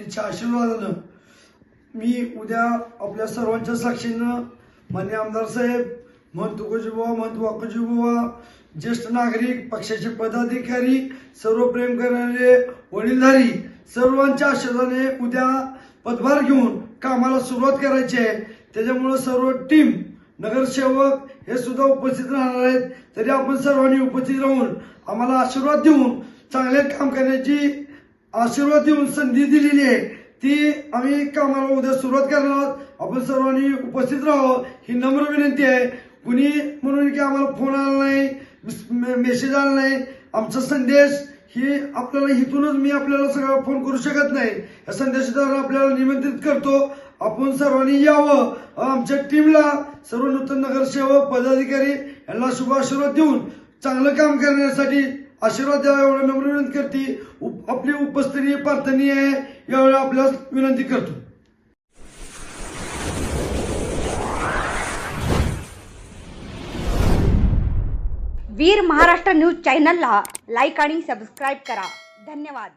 माऊलीच्या आशीर्वादानं मी उद्या आपल्या सर्वांच्या साक्षीनं माननीय आमदार साहेब, महंत तुकोजीबुवा, महंत वाकोजीबुवा, ज्येष्ठ नागरिक, पक्षाचे पदाधिकारी, सर्व प्रेम करणारे वडीलधारी सर्वांच्या आशीर्वादाने उद्या पदभार घेऊन कामाला सुरुवात करायची आहे। त्याच्यामुळे सर्व टीम, नगरसेवक हे सुद्धा उपस्थित राहणार आहेत। तरी आपण सर्वांनी उपस्थित राहून आम्हाला आशीर्वाद देऊन चांगले काम करण्याची आशीर्वाद देऊन संधी दिलेली आहे, ती आम्ही कामाला उद्या सुरुवात करणार आहोत। आपण सर्वांनी उपस्थित राहावं ही नम्र विनंती आहे। कुणी म्हणून की आम्हाला फोन आला नाही, मेसेज आला नाही, आमचा संदेश ही आपल्याला इथूनच मी आपल्याला सगळं फोन करू शकत नाही। या संदेशाद्वारे आपल्याला निमंत्रित करतो, आपण सर्वांनी यावं। आमच्या टीमला सर्व नूतन नगरसेवक, पदाधिकारी यांना शुभ आशीर्वाद देऊन चांगलं काम करण्यासाठी आशीर्वाद द्यावा एवढं नम्र विनंती करते। आपली उपस्थिती प्रार्थनीय आहे, यावेळी आपल्याला विनंती करतो। वीर महाराष्ट्र न्यूज चॅनलला लाईक आणि सबस्क्राईब करा। धन्यवाद।